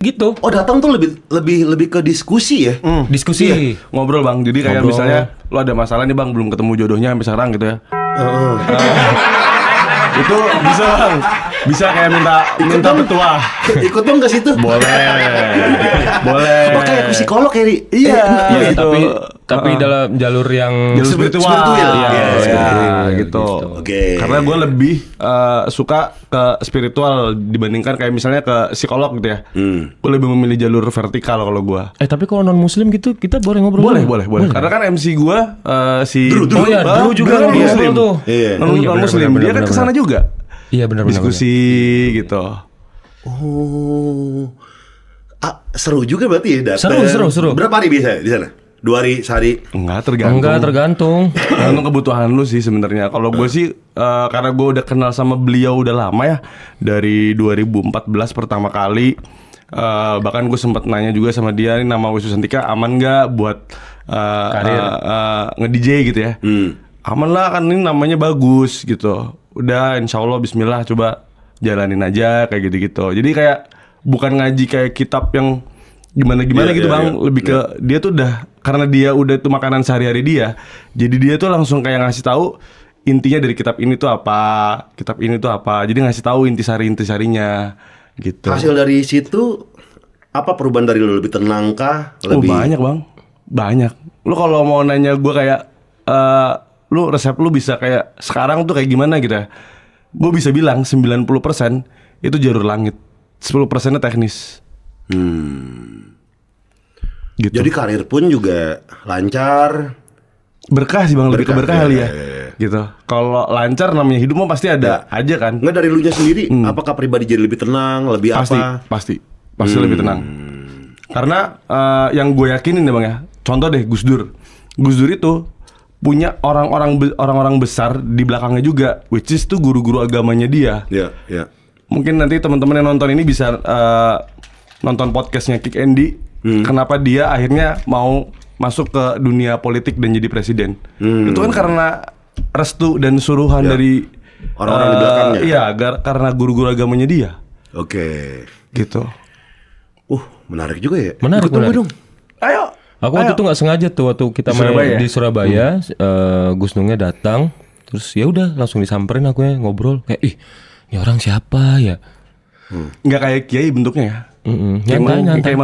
Gitu. Oh, datang tuh lebih ke diskusi ya. Diskusi. Iya, ngobrol bang. Jadi kayak Ngobrol. misalnya lo ada masalah nih bang, belum ketemu jodohnya sampai sekarang gitu ya. Itu bisa bang. Bisa kayak minta petua. Ikut dong ke situ. Boleh. Oh, kayak psikolog ya, Ri? Iya, Iya, gitu. tapi dalam jalur yang Jalur spiritual. Spiritual. Iya, Iya, iya, spiritual, gitu. gitu. Oke. Karena gue lebih suka ke spiritual dibandingkan kayak misalnya ke psikolog gitu ya. Gue lebih memilih jalur vertikal kalau gue. tapi kalau non muslim gitu kita boleh ngobrol. Boleh. Karena kan MC gue si Drew. Oh iya, Drew juga non ngobrol muslim tuh. Iya. Oh iya, Non muslim. benar, Dia kan benar, kesana benar. juga. Iya benar. Diskusi gitu. Oh. Seru juga berarti ya datang. Seru. Berapa hari bisa di sana? 2 hari, sehari? Enggak Tergantung. Tergantung kebutuhan lu sih sebenarnya. Kalau gue sih karena gue udah kenal sama beliau udah lama ya, dari 2014 pertama kali. Bahkan gue sempat nanya juga sama dia, ini nama Wisnu Santika aman nggak buat Karir. nge-DJ gitu ya? Aman lah, kan ini namanya bagus gitu. Udah insya Allah bismillah, coba jalanin aja kayak gitu-gitu. Jadi kayak bukan ngaji kayak kitab yang gimana-gimana Iya, gitu iya, bang. iya. Lebih ke dia tuh udah, karena dia udah itu makanan sehari-hari dia. Jadi dia tuh langsung kayak ngasih tahu intinya dari kitab ini tuh apa. Jadi ngasih tahu intisarinya gitu. Hasil dari situ apa perubahan dari lu? Lebih tenang kah? Oh Lebih banyak bang, banyak. Lu kalau mau nanya gue kayak lu resep lu bisa kayak sekarang tuh kayak gimana gitu ya, gue bisa bilang 90% itu jalur langit, 10%-nya teknis. Gitu. Jadi karir pun juga lancar. Berkah sih bang, lebih ke Berkah, berkah kali iya, ya. iya. Gitu. Kalau lancar namanya hidup mah pasti ada aja kan. Nggak dari lu nya sendiri, apakah pribadi jadi lebih tenang, lebih Pasti apa? lebih tenang. Karena yang gue yakinin ya bang ya, contoh deh Gus Dur itu punya orang-orang besar di belakangnya juga, which is tuh guru-guru agamanya dia. Ya. Mungkin nanti teman-teman yang nonton ini bisa nonton podcastnya Kick Andy. Kenapa dia akhirnya mau masuk ke dunia politik dan jadi presiden? Itu kan karena restu dan suruhan dari Orang-orang di belakangnya. Iya, karena guru-guru agamanya dia. Oke. Gitu. Menarik juga ya. Menarik, Ikut dong, menarik. dong. Ayo. Aku waktu itu nggak sengaja tuh waktu kita Di main Surabaya? di Surabaya, Gus Nungnya datang, terus ya udah langsung disamperin aku ya ngobrol kayak ini orang siapa ya? Nggak kayak kiai bentuknya ya. Nyantai. Kayak